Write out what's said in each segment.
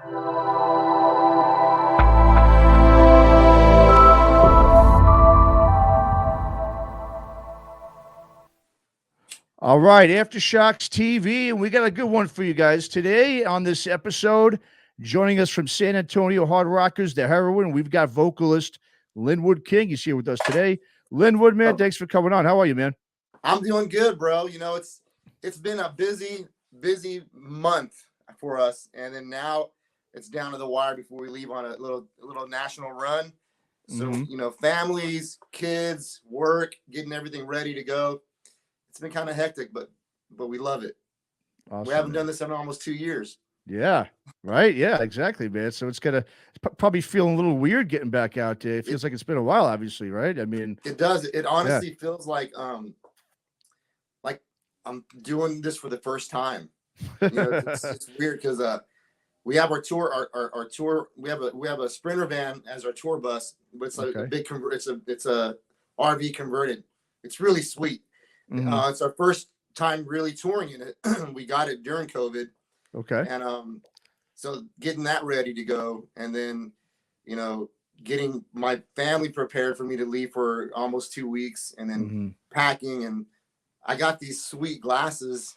All right, Aftershocks TV, and we got a good one for you guys today on this episode. Joining us from San Antonio Hard Rockers, the Heroine, we've got vocalist Lynnwood King. He's here with us today. Lynwood, man, thanks for coming on. How are you, man? I'm doing good, bro. You know, it's been a busy month for us, and then now it's down to the wire before we leave on a little national run. So, you know, families, kids, work, getting everything ready to go. It's been kind of hectic, but we love it. Awesome, we haven't done this in almost 2 years. Yeah, right. Yeah, exactly, man. So it's probably feeling a little weird getting back out there. It feels like it's been a while, obviously, right? I mean, it does. It honestly feels like I'm doing this for the first time. You know, it's weird because we have our tour, our tour. We have a Sprinter van as our tour bus, but it's like a big it's a RV converted. It's really sweet. It's our first time really touring in it. We got it during COVID. Okay. And so getting that ready to go, and then, you know, getting my family prepared for me to leave for almost 2 weeks, and then packing. And I got these sweet glasses.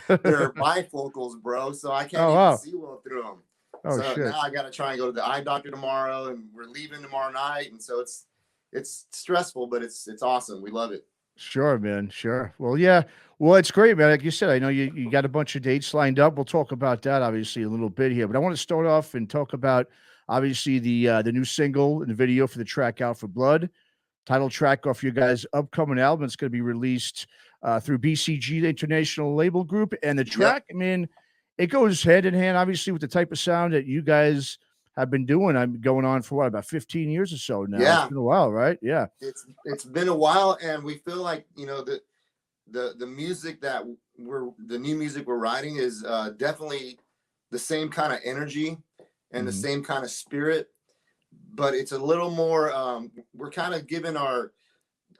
They're bifocals, bro. So I can't even see well through them. Oh, so shit. now I got to try and go to the eye doctor tomorrow, and we're leaving tomorrow night. And so it's stressful, but it's awesome. We love it. Sure, man. Sure. Well, yeah. Well, it's great, man. Like you said, I know you got a bunch of dates lined up. We'll talk about that obviously a little bit here, but I want to start off and talk about obviously the new single and the video for the track Out for Blood, title track off your guys' upcoming album. It's going to be released through BCG, the international label group, and the track. I mean, it goes hand in hand, obviously, with the type of sound that you guys have been doing. I'm going on for about 15 years or so now. Yeah. It's been a while, right? Yeah. It's been a while, and we feel like, you know, the music that the new music we're writing is definitely the same kind of energy and the same kind of spirit, but it's a little more we're kind of giving our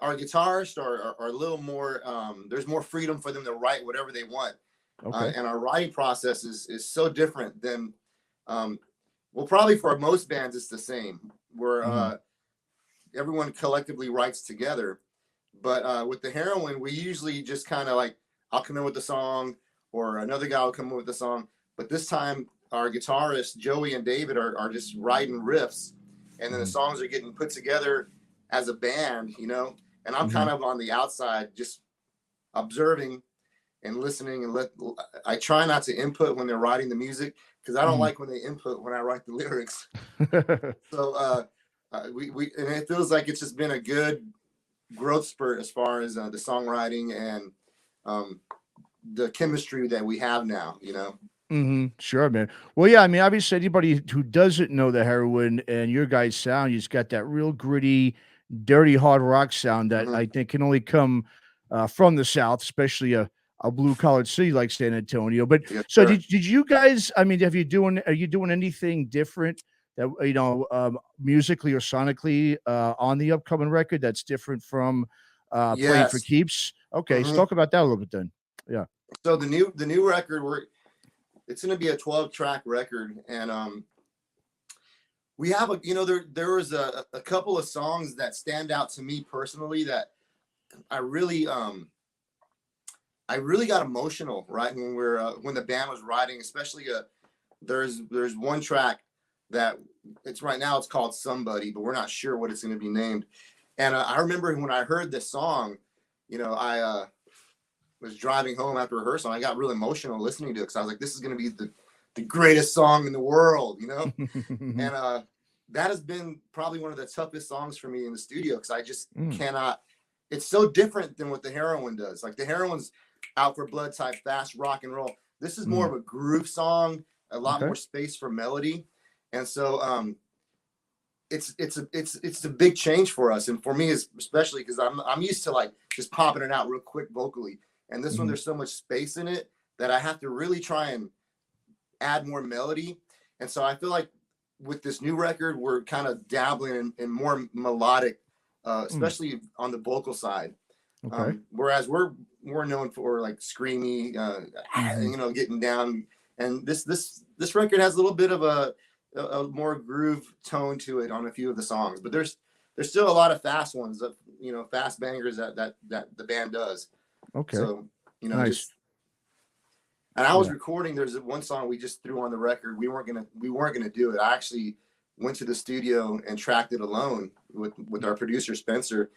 guitarists are a little more there's more freedom for them to write whatever they want. And our writing process is so different than well, probably for most bands, it's the same, where everyone collectively writes together. But with the Heroine, we usually just kind of like, I'll come in with the song, or another guy will come in with the song. But this time, our guitarists, Joey and David, are just writing riffs. And then the songs are getting put together as a band, you know? And I'm kind of on the outside, just observing and listening. And I try not to input when they're writing the music, because I don't like when they input when I write the lyrics. So and it feels like it's just been a good growth spurt as far as the songwriting and the chemistry that we have now, you know? Sure, man. Well, yeah, I mean, obviously anybody who doesn't know the Heroine and your guys' sound, you've got that real gritty, dirty hard rock sound that I think can only come from the South, especially a blue-collar city like San Antonio. But so did you guys, I mean, are you doing anything different that, you know, musically or sonically on the upcoming record that's different from Playing for Keeps? Okay, let's talk about that a little bit then. Yeah. So the new record, it's going to be a 12-track record, and we have there was a couple of songs that stand out to me personally that I really got emotional, right, when the band was writing, especially there's one track that it's called Somebody, but we're not sure what it's going to be named. And I remember when I heard this song, you know, I was driving home after rehearsal, and I got really emotional listening to it, because I was like, this is going to be the greatest song in the world, you know? And that has been probably one of the toughest songs for me in the studio, because I just cannot. It's so different than what the Heroine does. Like, the Heroine's Out for Blood type fast rock and roll. This is more of a groove song, a lot more space for melody. And so it's a big change for us, and for me especially, because I'm used to like just popping it out real quick vocally, and this one there's so much space in it that I have to really try and add more melody. And so I feel like with this new record, we're kind of dabbling in more melodic, especially on the vocal side. Whereas we're known for like screamy, you know, getting down. And this this record has a little bit of a more groove tone to it on a few of the songs, but there's still a lot of fast ones that, you know, fast bangers that the band does. Okay. So, you know, nice. and I was recording. There's one song we just threw on the record. We weren't gonna do it. I actually went to the studio and tracked it alone with our producer Spencer,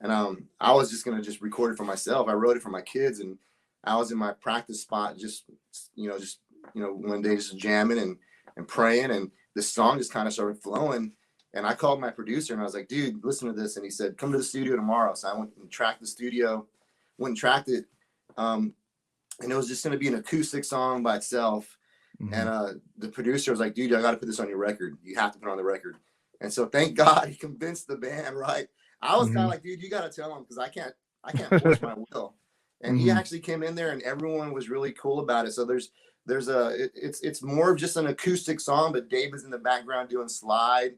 and I was just gonna record it for myself. I wrote it for my kids, and I was in my practice spot, just one day just jamming and praying, and this song just kind of started flowing. And I called my producer and I was like, dude, listen to this. And he said, come to the studio tomorrow. So I went and tracked it. And it was just going to be an acoustic song by itself. Mm-hmm. And the producer was like, dude, I got to put this on your record. You have to put it on the record. And so thank God he convinced the band, right? I was kind of like, dude, you got to tell him, because I can't force my will. And he actually came in there and everyone was really cool about it. So it's more of just an acoustic song, but Dave is in the background doing slide.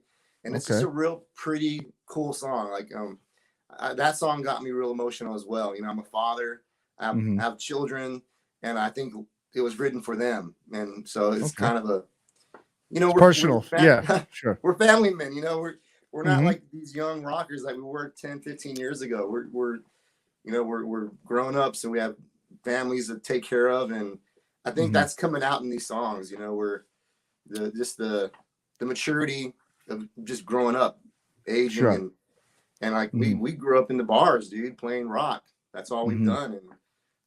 And it's just a real pretty cool song. Like that song got me real emotional as well. You know, I'm a father, I have children, and I think it was written for them. And so it's kind of a, you know, we're personal. Yeah, sure. We're family men, you know, we're not like these young rockers like we were 10, 15 years ago. We're grown ups and we have families to take care of. And I think that's coming out in these songs, you know, where the maturity of just growing up, aging, and like we grew up in the bars, dude, playing rock. That's all we've done, and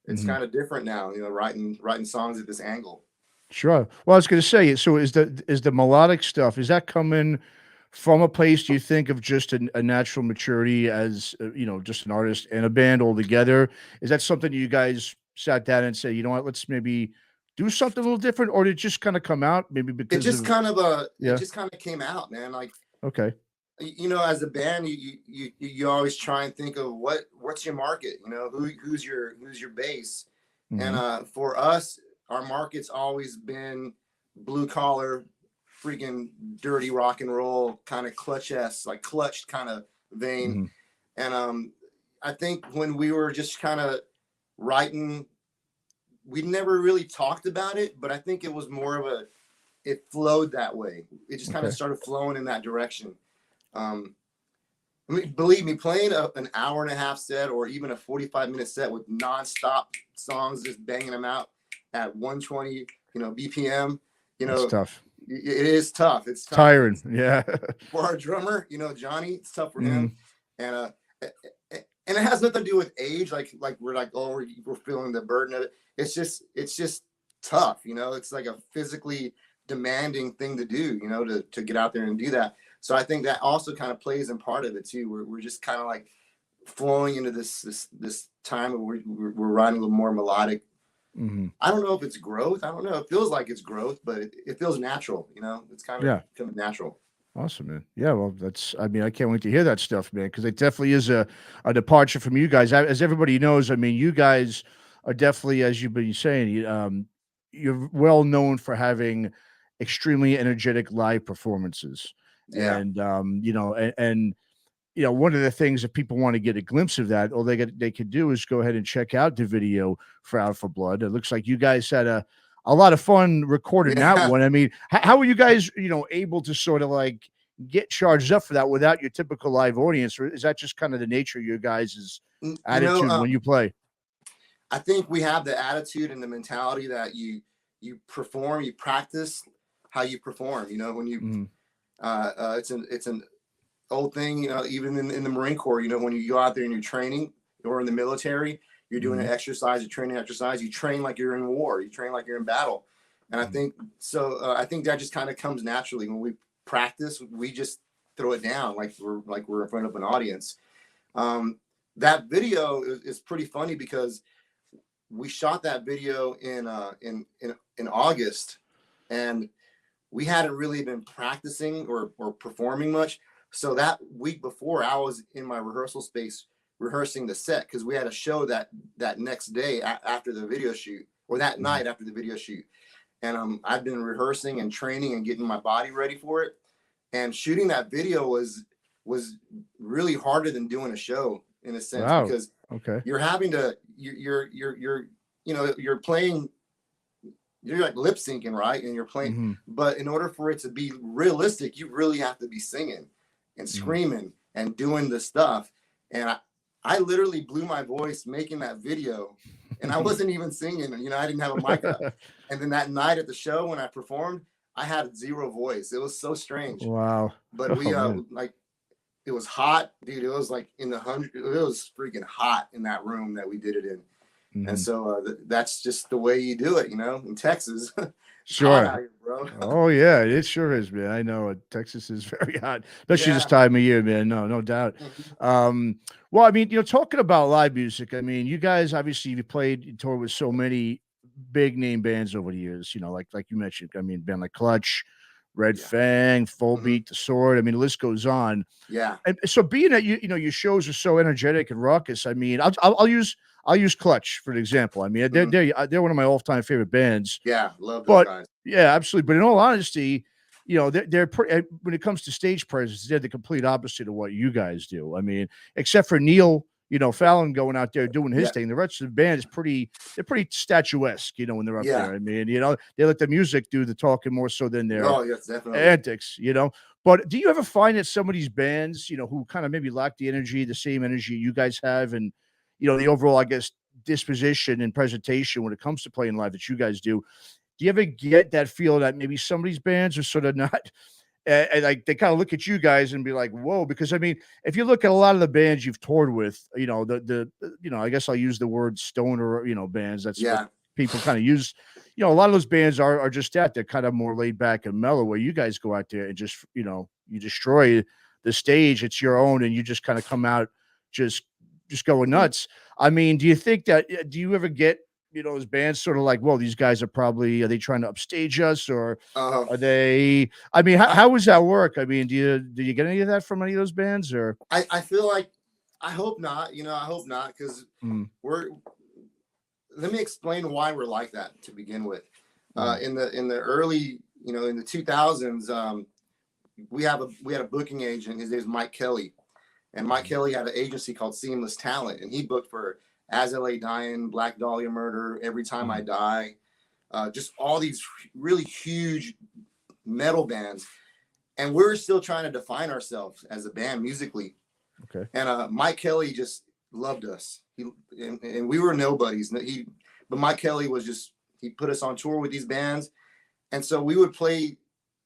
it's kind of different now, you know, writing songs at this angle. Sure. Well, I was going to say, so is the melodic stuff, is that coming from a place, do you think, of just a natural maturity as you know, just an artist and a band all together? Is that something you guys sat down and said, you know what, let's maybe do something a little different, or did it just kind of come out maybe because it just kind of came out, man? Like, you know, as a band, you always try and think of what's your market, you know, who's your base. And for us, our market's always been blue collar, freaking dirty rock and roll, kind of clutched kind of vein. And I think when we were just kind of writing, we never really talked about it, but I think it was more of it flowed that way. It just kind of started flowing in that direction. I mean, believe me, playing an hour and a half set or even a 45-minute set with nonstop songs, just banging them out at 120, you know, BPM, you know, it's tough. It is tough. It's tough. Tiring. Yeah. For our drummer, you know, Johnny, it's tough for him. And it has nothing to do with age. Like we're like, oh, we're feeling the burden of it. It's just tough. You know, it's like a physically demanding thing to do, you know, to get out there and do that. So I think that also kind of plays in part of it too. We're just kind of like flowing into this time where we're writing a little more melodic. I don't know if it's growth. I don't know. It feels like it's growth, but it feels natural. You know, it's kind of natural. Awesome, man. Yeah, well, I mean, I can't wait to hear that stuff, man, because it definitely is a departure from you guys. As everybody knows, I mean, you guys are definitely, as you've been saying, you're well known for having extremely energetic live performances. Yeah. And, you know, and you know, one of the things that people want to get a glimpse of that, all they could do is go ahead and check out the video for Out for Blood. It looks like you guys had a lot of fun recording that one. I mean, how were you guys, you know, able to sort of like get charged up for that without your typical live audience? Or is that just kind of the nature of your guys' attitude when you play? I think we have the attitude and the mentality that you perform, you practice how you perform. You know, when you it's an old thing, you know, even in the Marine Corps, you know, when you go out there and you're training, or in the military, you're doing an exercise, you're training exercise, you train like you're in war, you train like you're in battle. And I think so. I think that just kind of comes naturally when we practice. We just throw it down like we're in front of an audience. That video is pretty funny because we shot that video in August, and we hadn't really been practicing or performing much. So that week before, I was in my rehearsal space rehearsing the set because we had a show that next day after the video shoot, or that night after the video shoot. And I've been rehearsing and training and getting my body ready for it. And shooting that video was really harder than doing a show in a sense, because you're having to you're playing you're like lip syncing, right? And you're playing, but in order for it to be realistic, you really have to be singing and screaming and doing the stuff. And I literally blew my voice making that video, and I wasn't even singing. You know, I didn't have a mic up. And then that night at the show when I performed, I had zero voice. It was so strange. Wow. But we like, it was hot, dude. It was like in the 100. It was freaking hot in that room that we did it in. And so that's just the way you do it, you know, in Texas. Sure. Here, bro. Oh yeah, it sure is, man. I know Texas is very hot, especially this time of year, man. No doubt. Well, I mean, you know, talking about live music, I mean, you guys obviously you toured with so many big name bands over the years, you know, like you mentioned. I mean, band like Clutch, Red Fang, Full Beat, The Sword. I mean, the list goes on. Yeah. And so being that you know your shows are so energetic and raucous, I mean, I'll use Clutch for an example. I mean, they're one of my all-time favorite bands. Yeah, love those guys. Yeah, absolutely. But in all honesty, you know, they're pretty, when it comes to stage presence, they're the complete opposite of what you guys do. I mean, except for Neil, you know, Fallon going out there doing his thing. The rest of the band is they're pretty statuesque, you know, when they're up there. I mean, you know, they let the music do the talking more so than their antics, you know. But do you ever find that some of these bands, you know, who kind of maybe lack the same energy you guys have, and, you know, the overall, I guess, disposition and presentation when it comes to playing live that you guys do you ever get that feel that maybe some of these bands are sort of not, and like they kind of look at you guys and be like, whoa? Because I mean, if you look at a lot of the bands you've toured with, you know, you know, I guess I'll use the word stoner, you know, bands. That's what people kind of use. You know, a lot of those bands are just that. They're kind of more laid back and mellow, where you guys go out there and just, you know, you destroy the stage. It's your own, and you just kind of come out just going nuts. I mean, do you think that, do you ever get, you know, those bands sort of like, well, these guys are they trying to upstage us, or are they, I mean, how does that work? I mean, do you get any of that from any of those bands, or? I feel like, I hope not, you know, I hope not. Cause let me explain why we're like that to begin with. In the early, you know, in the 2000s, we had a booking agent. His name is Mike Kelly, and Mike Kelly had an agency called Seamless Talent, and he booked for As LA Dying, Black Dahlia Murder, Every Time I Die, just all these really huge metal bands. And we're still trying to define ourselves as a band musically. Okay. And Mike Kelly just loved us. And we were nobodies. But Mike Kelly he put us on tour with these bands. And so we would play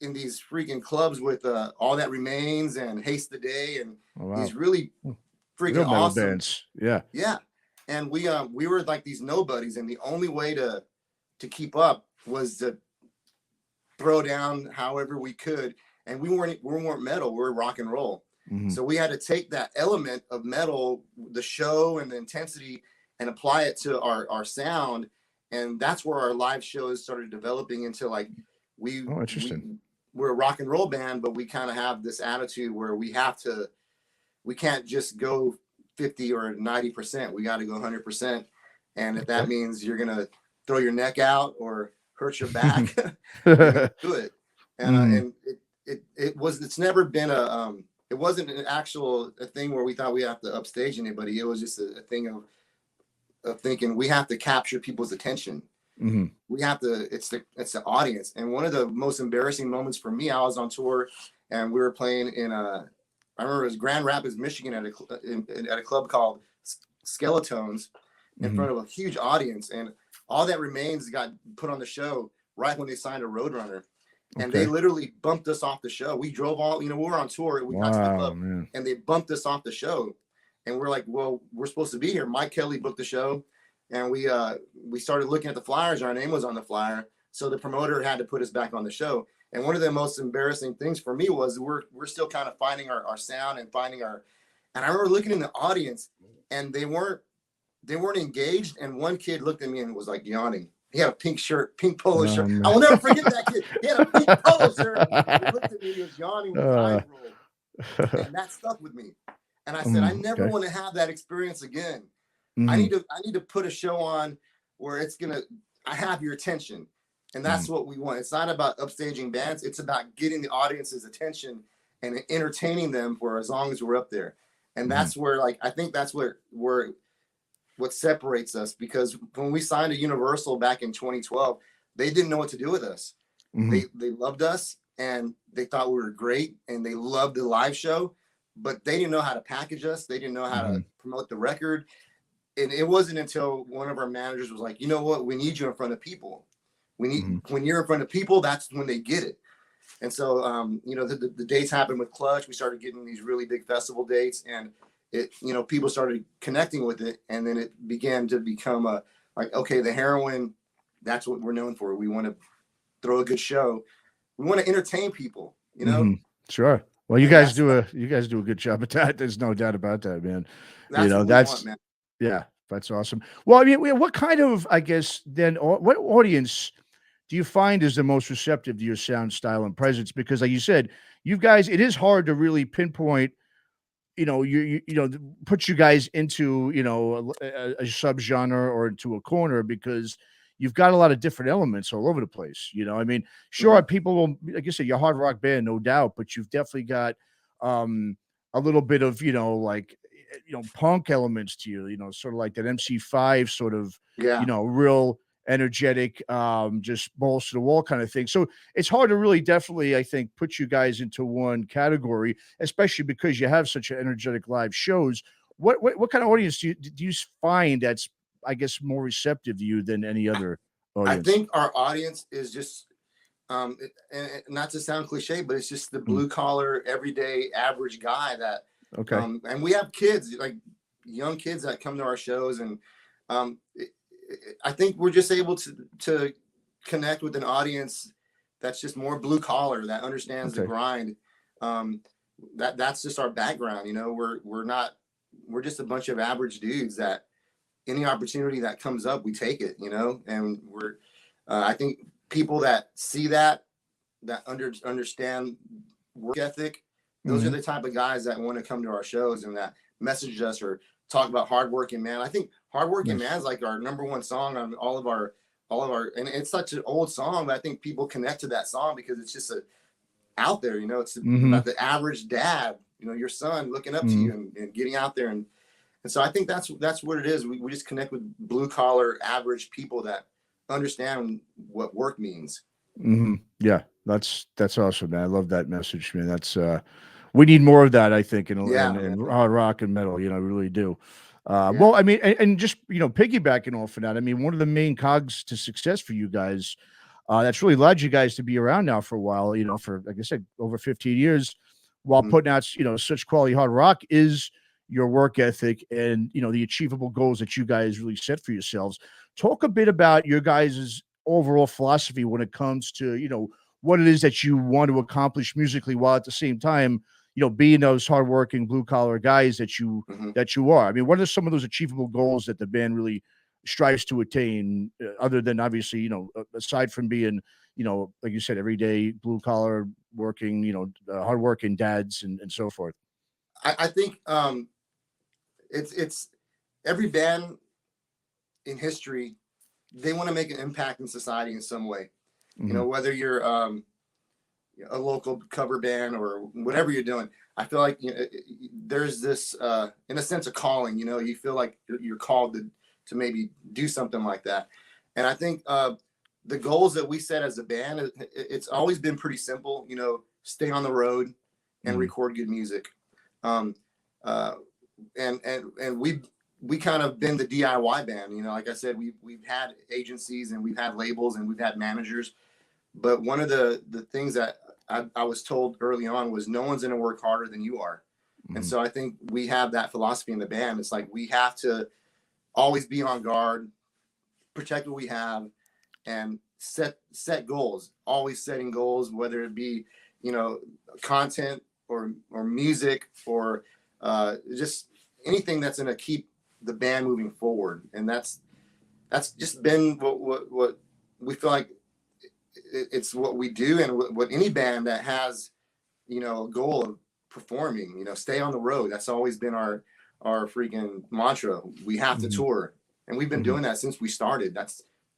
in these freaking clubs with All That Remains and Haste the Day and these really freaking awesome bands. Yeah. Yeah. And we were like these nobodies, and the only way to keep up was to throw down however we could. And we weren't metal, we were rock and roll. So we had to take that element of metal, the show and the intensity, and apply it to our sound. And that's where our live shows started developing into like we're a rock and roll band, but we kind of have this attitude where we can't just go 50 or 90%. We got to go 100%. And if that means you're going to throw your neck out or hurt your back, you're gonna do it. And it's never been it wasn't an actual thing where we thought we have to upstage anybody. It was just a thing of thinking we have to capture people's attention. We have to, it's the audience. And one of the most embarrassing moments for me, I was on tour and we were playing in I remember it was Grand Rapids, Michigan, at a club called Skeletones, in front of a huge audience. And All That Remains got put on the show right when they signed a Roadrunner. And they literally bumped us off the show. We drove we were on tour. We got to the club, and they bumped us off the show. And we're like, well, we're supposed to be here. Mike Kelly booked the show. And we started looking at the flyers. Our name was on the flyer. So the promoter had to put us back on the show. And one of the most embarrassing things for me was we're still kind of finding our sound and finding and I remember looking in the audience, and they weren't engaged. And one kid looked at me and was like yawning. He had a pink polo shirt. Man. I will never forget that kid. He had a pink polo shirt. He looked at me, he was yawning with his eyes rolled. And that stuck with me. And I said, I never want to have that experience again. I need to put a show on where I have your attention. And that's what we want. It's not about upstaging bands. It's about getting the audience's attention and entertaining them for as long as we're up there. And that's where, I think that's what separates us, because when we signed to Universal back in 2012, they didn't know what to do with us. Mhm. They loved us and they thought we were great and they loved the live show, but they didn't know how to package us. They didn't know how to Mhm. promote the record. And it wasn't until one of our managers was like, you know what, we need you in front of people. We need, Mhm. when you're in front of people, that's when they get it. And so, you know, the dates happened with Clutch. We started getting these really big festival dates, and it, you know, people started connecting with it, and then it began to become a like, okay, the Heroine, that's what we're known for. We want to throw a good show. We want to entertain people, you know. Mhm. Sure. Well, And you guys do a good job at that. There's no doubt about that, man. You that's know, what we want, that's man. yeah, that's awesome. Well, I mean, what kind of, I guess, then, what audience do you find is the most receptive to your sound, style, and presence? Because, like you said, you guys, it is hard to really pinpoint. You know, put you guys into a subgenre or into a corner because you've got a lot of different elements all over the place. You know, I mean, sure, Mhm. people will, like you said, you're a hard rock band, no doubt, but you've definitely got a little bit of like punk elements to you. You know, sort of like that MC5 sort of Yeah. real energetic, just balls to the wall kind of thing. So it's hard to really definitely, I think, put you guys into one category, especially because you have such an energetic live shows. What kind of audience do you find that's, I guess, more receptive to you than any other I audience? think our audience is just, and not to sound cliche, but it's just the Mm, blue collar, everyday, average guy that, okay. and we have kids, like young kids that come to our shows, and um, I think we're just able to connect with an audience that's just more blue collar, that understands the Okay. grind. Um, that's just our background, you know. We're just a bunch of average dudes that any opportunity that comes up, we take it, you know. And I think people that see that understand work ethic, those are Hmm. the type of guys that want to come to our shows and that message us or talk about hardworking man. I think hardworking Nice. man is like our number one song on all of our, and it's such an old song, but I think people connect to that song because it's just out there, you know. It's Hmm. about the average dad, you know, your son looking up to Hmm. you and getting out there, and so I think that's what it is. We just connect with blue collar average people that understand what work means. Hmm. Yeah, that's awesome, man. I love that message, man. That's we need more of that, I think, Yeah, in man. hard rock and metal. You know, I really do. Yeah. Well, I mean, and just piggybacking off of that, I mean, one of the main cogs to success for you guys, that's really led you guys to be around now for a while. You know, for, like I said, over 15 years, while Mhm. putting out such quality hard rock, is your work ethic and the achievable goals that you guys really set for yourselves. Talk a bit about your guys' overall philosophy when it comes to what it is that you want to accomplish musically, while at the same time being those hardworking blue collar guys Mhm. that you are. I mean, what are some of those achievable goals that the band really strives to attain, other than obviously aside from being like you said, everyday blue collar working, hardworking dads and so forth. I think it's every band in history, they want to make an impact in society in some way. You Hmm. know, whether you're a local cover band or whatever you're doing, I feel like there's this in a sense of calling. You know, you feel like you're called to maybe do something like that. And I think the goals that we set as a band, it's always been pretty simple. You know, stay on the road and Hmm. record good music. Um, uh, and we kind of been the DIY band. You know, like I said, we've had agencies and we've had labels and we've had managers. But one of the things that I was told early on was no one's going to work harder than you are. And Hmm. so I think we have that philosophy in the band. It's like we have to always be on guard, protect what we have, and set goals. Always setting goals, whether it be content or music or just anything that's going to keep the band moving forward. And that's just been what we feel like it's what we do, and what any band that has a goal of performing, stay on the road. That's always been our freaking mantra. We have to Hmm. tour, and we've been Hmm. doing that since we started.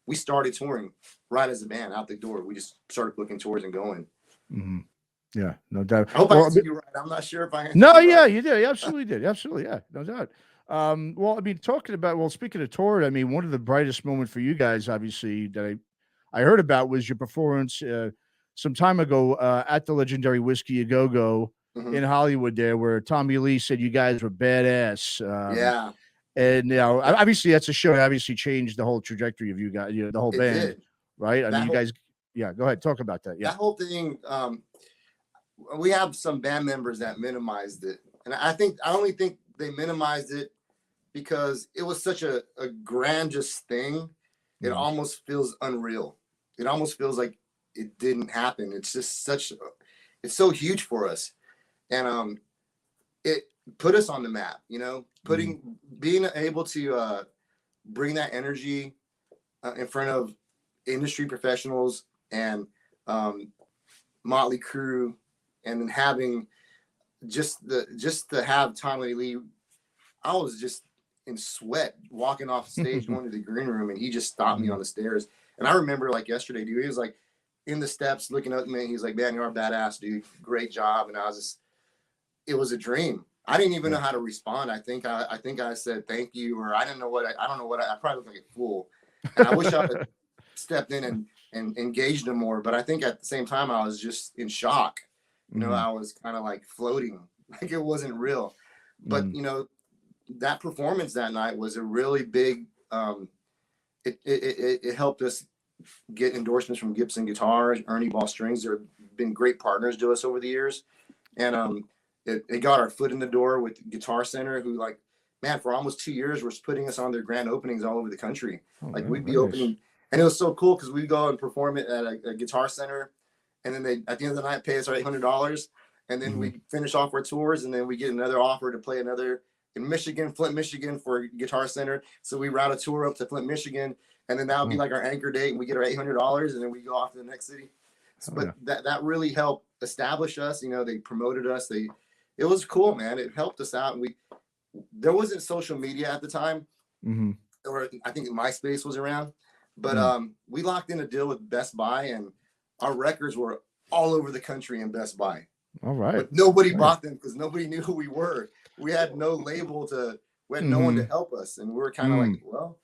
We started touring right as a band out the door. We just started booking tours and going. Hmm. Yeah, no doubt. I hope I Well, answered you right. I'm not sure if I answered no, you yeah, right. you did. You absolutely did. Absolutely, yeah, no doubt. Well, I mean, talking about, well, speaking of tour, I mean, one of the brightest moments for you guys, obviously, that I heard about was your performance some time ago at the legendary Whisky A Go Go in Hollywood there, where Tommy Lee said you guys were badass. Yeah. And you know, obviously that's a show that obviously changed the whole trajectory of you guys, you know, the whole It band, did. right? I That mean, you whole, guys, yeah, go ahead, talk about that. Yeah. that whole thing, we have some band members that minimized it. And I only think they minimized it because it was such a grandiose thing. It almost feels unreal. It almost feels like it didn't happen. It's just it's so huge for us. And it put us on the map, you know, being able to bring that energy in front of industry professionals and Motley Crue, and then having just to have Tommy Lee. I was just in sweat walking off stage, going to the green room, and he just stopped me on the stairs. And I remember like yesterday, dude, he was like in the steps looking up at me. He's like, "Man, you're a badass, dude. Great job." And I was just, it was a dream. I didn't even know how to respond. I think I said thank you, or I didn't know what I don't know what I probably looked like a fool. And I wish I had stepped in and engaged him more. But I think at the same time I was just in shock. You know, I was kind of like floating, like it wasn't real. But you know, that performance that night was a really big. It helped us get endorsements from Gibson Guitars, Ernie Ball Strings. They've been great partners to us over the years, and it got our foot in the door with Guitar Center, who, like, man, for almost 2 years was putting us on their grand openings all over the country. Like, we'd be opening, and it was so cool because we'd go and perform it at a Guitar Center, and then they, at the end of the night, pay us our $800, and then we finish off our tours, and then we get another offer to play another in Michigan, Flint, Michigan, for Guitar Center. So we route a tour up to Flint, Michigan, and then that would be like our anchor date, and we get our $800, and then we go off to the next city. But that really helped establish us. You know, they promoted us. It was cool, man. It helped us out. And there wasn't social media at the time, or I think MySpace was around, but we locked in a deal with Best Buy, and our records were all over the country in Best Buy. All right. But nobody bought them because nobody knew who we were. We had no label we had no one to help us. And we were kind of like, well,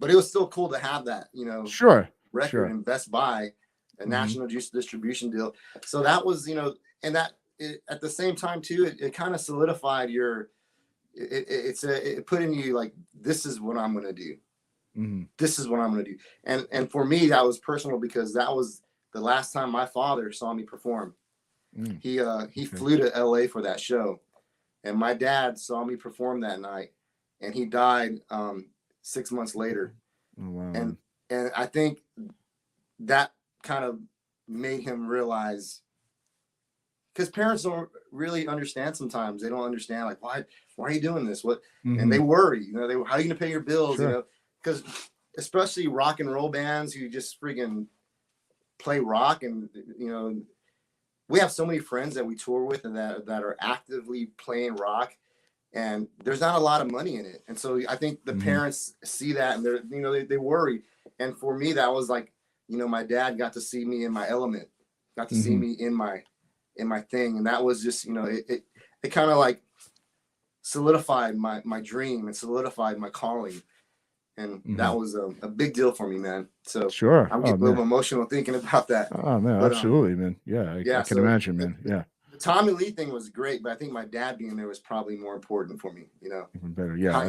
but it was still cool to have that, you know, record in Best Buy, a national distribution deal. So that was, you know, and that at the same time too, it kind of solidified it put in you like, this is what I'm going to do. This is what I'm going to do. And for me, that was personal because that was the last time my father saw me perform. He flew to LA for that show, and my dad saw me perform that night, and he died 6 months later. Oh, wow. And I think that kind of made him realize, because parents don't really understand sometimes. They don't understand, like, why are you doing this? What? And they worry, you know, how are you going to pay your bills? You know, because especially rock and roll bands who just friggin' play rock, and, you know, we have so many friends that we tour with and that are actively playing rock, and there's not a lot of money in it. And so I think the parents see that, and they're, you know, they worry. And for me, that was like, you know, my dad got to see me in my element, got to see me in my thing. And that was just, you know, it kind of like solidified my dream and solidified my calling. And that was a big deal for me, man. So I'm getting a little emotional thinking about that. Oh, man, but, absolutely, man. Yeah, I can imagine, man. Yeah. The Tommy Lee thing was great, but I think my dad being there was probably more important for me, you know. Even better. Yeah.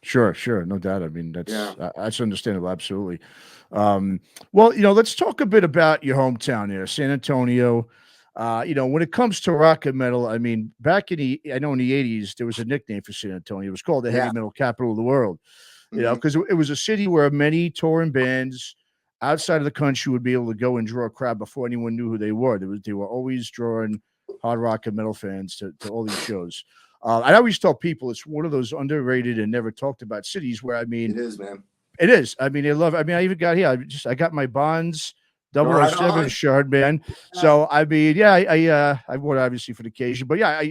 Sure. No doubt. I mean, that's understandable. Absolutely. Well, you know, let's talk a bit about your hometown there, San Antonio. You know, when it comes to rock and metal, I mean, back in the 80s, there was a nickname for San Antonio. It was called the heavy metal capital of the world. You know, because it was a city where many touring bands outside of the country would be able to go and draw a crowd before anyone knew who they were. They were always drawing hard rock and metal fans to all these shows. I always tell people it's one of those underrated and never talked about cities where, I mean, it is, man. It is. I mean, they love. I mean, I even got here. I got my Bonds 007 shirt, man. So I mean, yeah, I wore it obviously for the occasion, but yeah,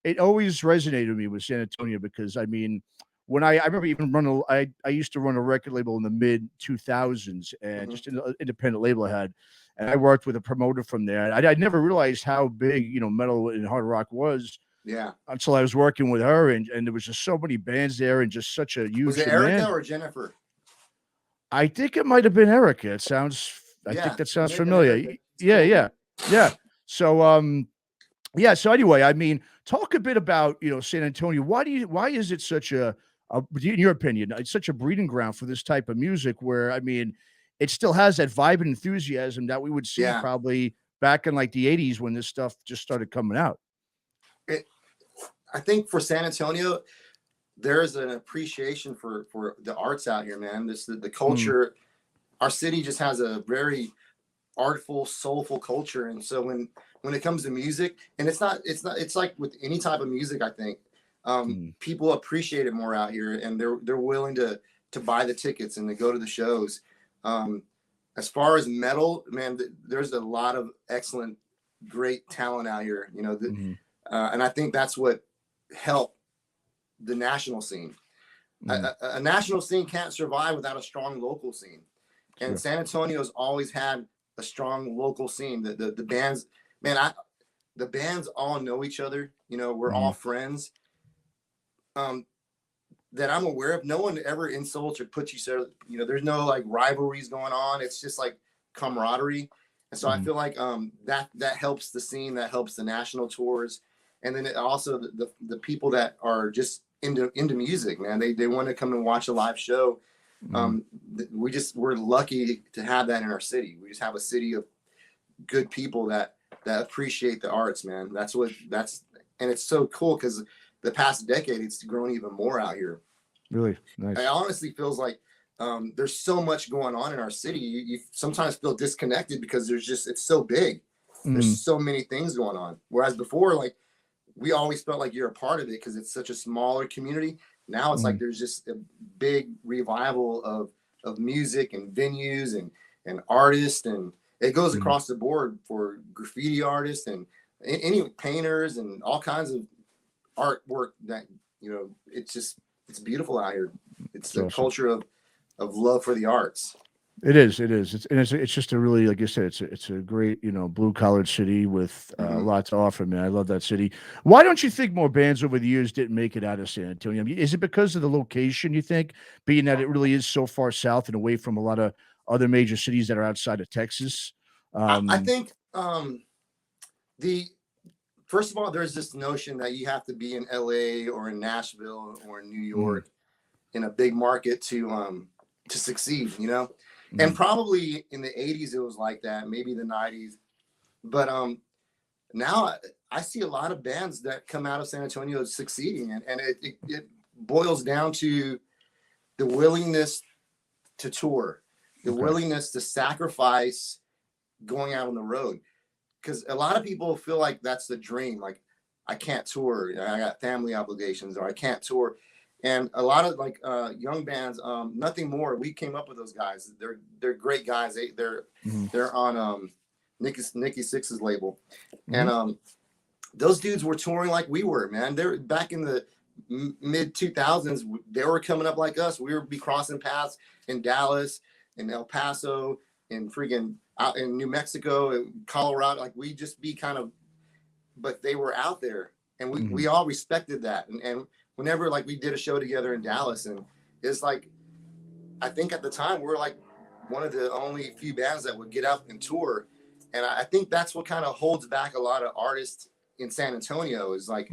it always resonated with me with San Antonio because I mean. When I remember even I used to run a record label in the mid 2000s and just an independent label I had, and I worked with a promoter from there. And I never realized how big, you know, metal and hard rock was. Yeah. Until I was working with her, and there was just so many bands there, and just such a huge. Was it Erica or Jennifer? I think it might have been Erica. I think Yeah, that it sounds may have been Eric. familiar. It's Yeah, cool. yeah, yeah. So, yeah. So anyway, I mean, talk a bit about, San Antonio. Why is it such in your opinion, it's such a breeding ground for this type of music where, I mean, it still has that vibe and enthusiasm that we would see Yeah. probably back in like the 80s when this stuff just started coming out. I think for San Antonio, there's an appreciation for the arts out here, man. The culture. Our city just has a very artful, soulful culture, and so when it comes to music, and it's like with any type of music, I think people appreciate it more out here, and they're willing to buy the tickets and to go to the shows. As far as metal, man, there's a lot of excellent, great talent out here, and I think that's what helped the national scene. A national scene can't survive without a strong local scene. And Sure. San Antonio's always had a strong local scene. The bands, man, the bands all know each other. We're all friends. That I'm aware of. No one ever insults or puts each other. There's no like rivalries going on. It's just like camaraderie. And so I feel like that helps the scene. That helps the national tours. And then it also the people that are just into music, man. They want to come and watch a live show. We're lucky to have that in our city. We just have a city of good people that appreciate the arts, man. And it's so cool because the past decade it's grown even more out here. Really nice. It honestly feels like there's so much going on in our city. You sometimes feel disconnected because it's so big. There's so many things going on. Whereas before, like we always felt like you're a part of it because it's such a smaller community. Now it's like there's just a big revival of music and venues and artists, and it goes across the board for graffiti artists and any painters and all kinds of artwork that it's beautiful out here. It's the awesome. culture of love for the arts. It is. It's just a really, like I said, it's a great, blue collar city with a lot to offer, man. I love that city. Why don't you think more bands over the years didn't make it out of San Antonio? I mean, is it because of the location, you think, being that it really is so far south and away from a lot of other major cities that are outside of Texas? I think first of all, there's this notion that you have to be in LA or in Nashville or in New York in a big market to succeed, and probably in the 80s it was like that, maybe the 90s, but now I see a lot of bands that come out of San Antonio succeeding, and it boils down to the willingness to tour, the willingness to sacrifice going out on the road, because a lot of people feel like that's the dream, like I can't tour, I got family obligations, or I can't tour. And a lot of like young bands, Nothing More. We came up with those guys. They're great guys. They're on Nikki Sixx's label, and those dudes were touring like we were, man. They're back in the mid 2000s. They were coming up like us. We would be crossing paths in Dallas, in El Paso, in freaking out in New Mexico, and Colorado. Like we just be kind of, but they were out there, and we all respected that, and whenever like we did a show together in Dallas, and it's like, I think at the time we were like one of the only few bands that would get out and tour. And I think that's what kind of holds back a lot of artists in San Antonio is like,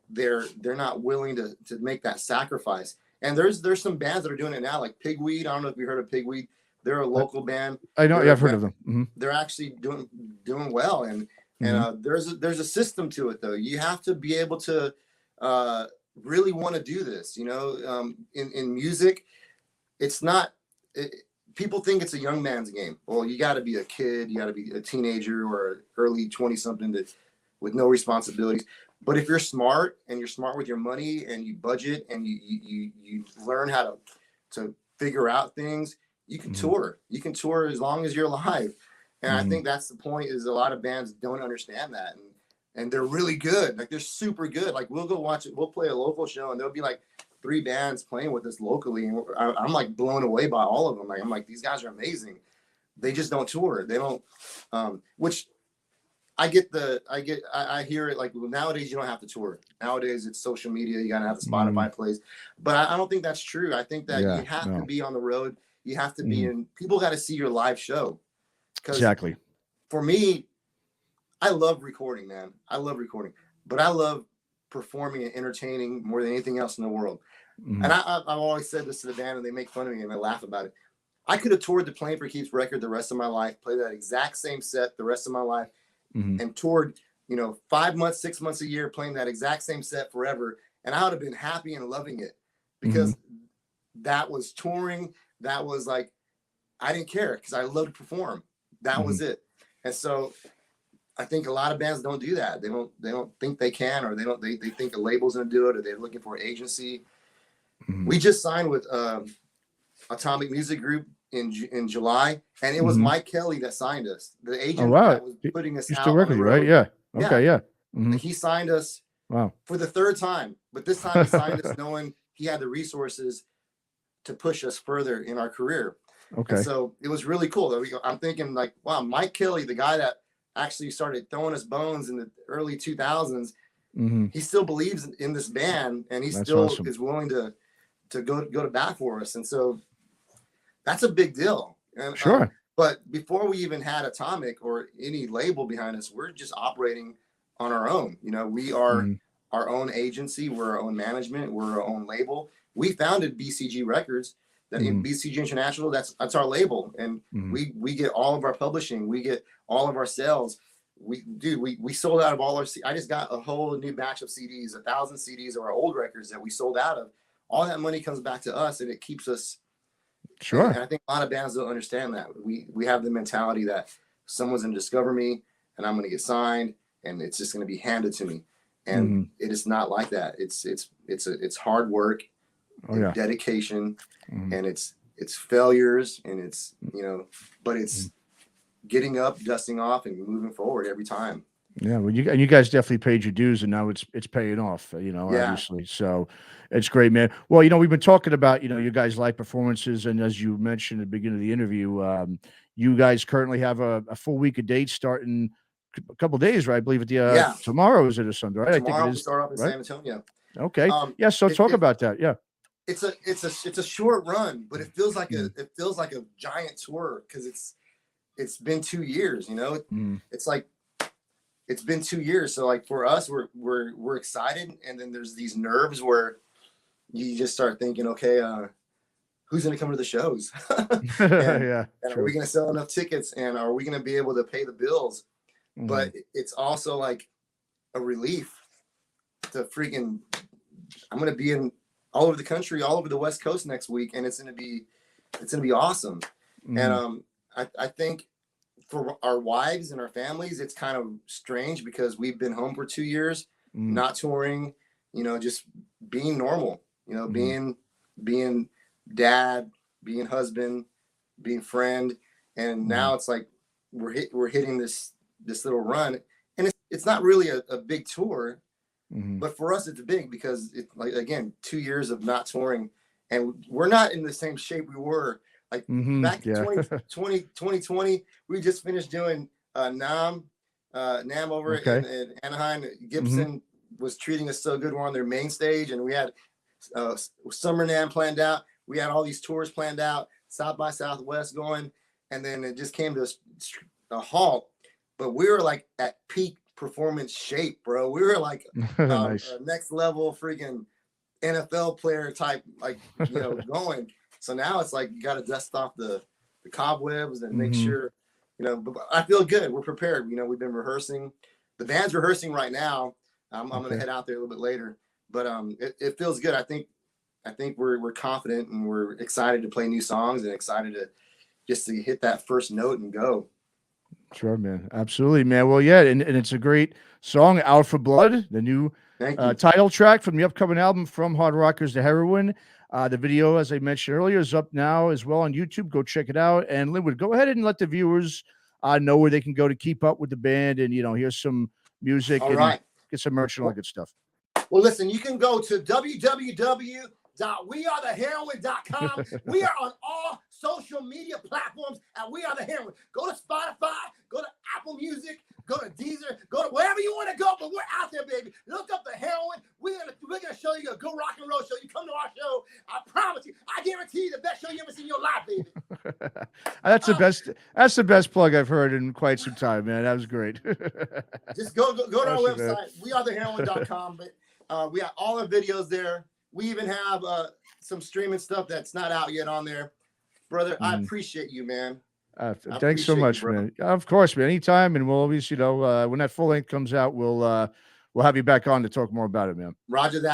they're not willing to make that sacrifice. And there's some bands that are doing it now, like Pigweed. I don't know if you heard of Pigweed. They're a local band. I know. Yeah, I've heard of them. They're actually doing well. And there's a system to it though. You have to be able to, really want to do this, in music. It's not, people think it's a young man's game. Well, you got to be a kid, you got to be a teenager or early 20 something with no responsibilities. But if you're smart and you're smart with your money and you budget and you learn how to figure out things, you can tour. You can tour as long as you're alive. And I think that's the point, is a lot of bands don't understand that. And they're really good. Like they're super good. Like we'll go watch it. We'll play a local show and there'll be like 3 bands playing with us locally. And I'm like blown away by all of them. Like, I'm like, these guys are amazing. They just don't tour. They don't, which I hear it. Like nowadays you don't have to tour. Nowadays it's social media. You gotta have the Spotify plays, but I don't think that's true. I think that you have to be on the road. You have to be in. People got to see your live show. Exactly. For me, I love recording, man. I love recording, but I love performing and entertaining more than anything else in the world. And I've always said this to the band, and they make fun of me and they laugh about it. I could have toured the Playing for Keeps record the rest of my life, played that exact same set the rest of my life, and toured, 5 months, 6 months a year, playing that exact same set forever. And I would have been happy and loving it because that was touring. That was like, I didn't care because I loved to perform. That was it. And so I think a lot of bands don't do that. They don't think they can, or they think a label's gonna do it, or they're looking for an agency. We just signed with Atomic Music Group in July, and it was Mike Kelly that signed us. The agent that was putting us out. Still working, right? Yeah. Okay. Yeah. He signed us. Wow. For the third time, but this time he signed us knowing he had the resources to push us further in our career. Okay. And so it was really cool. I'm thinking like, wow, Mike Kelly, the guy that actually started throwing us bones in the early 2000s, he still believes in this band, and he still is willing to go to bat for us. And so that's a big deal. And, sure. But before we even had Atomic or any label behind us, we're just operating on our own. We are our own agency. We're our own management. We're our own label. We founded BCG Records. That in BCG International, that's our label, and we get all of our publishing, we get all of our sales. We sold out of all our. I just got a whole new batch of CDs, 1,000 CDs of our old records that we sold out of. All that money comes back to us, and it keeps us. Sure. And I think a lot of bands don't understand that. We have the mentality that someone's gonna discover me, and I'm gonna get signed, and it's just gonna be handed to me, and it is not like that. It's hard work. Dedication, and it's failures, and it's but it's getting up, dusting off, and moving forward every time. Yeah, well, you guys definitely paid your dues, and now it's paying off. Obviously. So it's great, man. Well, we've been talking about your guys' live performances, and as you mentioned at the beginning of the interview, you guys currently have a full week of dates starting a couple of days, right? I believe at the tomorrow, is it a Sunday? Right? Tomorrow I think it is. We start off in right? San Antonio. Okay. So talk about that. Yeah. It's a short run, but it feels like a giant tour because it's been 2 years. It's like it's been 2 years. So like for us, we're excited, and then there's these nerves where you just start thinking, okay, who's going to come to the shows? and are we going to sell enough tickets, and are we going to be able to pay the bills? But it's also like a relief to freaking. I'm going to be in all over the country, all over the West Coast next week, and it's gonna be awesome. And I think for our wives and our families, it's kind of strange because we've been home for 2 years, not touring, just being normal, being dad, being husband, being friend, and now it's like we're hitting this little run, and it's not really a big tour. But for us, it's big because it's like, again, 2 years of not touring, and we're not in the same shape we were like back in 2020. We just finished doing NAM over in Anaheim. Gibson was treating us so good. We're on their main stage, and we had Summer NAM planned out. We had all these tours planned out, South by Southwest going, and then it just came to a halt. But we were like at peak performance shape, bro. We were like nice. Next level freaking NFL player type, like going. So now it's like you got to dust off the cobwebs and make sure, but I feel good. We're prepared. We've been rehearsing. The band's rehearsing right now. I'm gonna head out there a little bit later, but it feels good. I think we're confident, and we're excited to play new songs, and excited to hit that first note and go. Sure, man. Absolutely, man. Well, yeah, and it's a great song, Out for Blood, the new title track from the upcoming album, From Hard Rockers to Heroine. The video, as I mentioned earlier, is up now as well on YouTube. Go check it out. And Lynwood, go ahead and let the viewers know where they can go to keep up with the band and, hear some music and get some merch and all that good stuff. Well, listen, you can go to www.wearetheheroine.com. We are on all social media platforms at We Are The Heroine. Go to Spotify, go to Apple Music, go to Deezer, go to wherever you want to go, but we're out there, baby. Look up The Heroine. We're gonna show you a good rock and roll show. You come to our show, I promise you, I guarantee you the best show you ever seen in your life, baby. That's the best. That's the best plug I've heard in quite some time, man. That was great. Just go to our Awesome, man. website, wearetheheroine.com. But we got all our videos there. We even have some streaming stuff that's not out yet on there. Brother, I appreciate you, man. Thanks so much, man. Of course, man. Anytime, and we'll always, when that full length comes out, we'll have you back on to talk more about it, man. Roger that.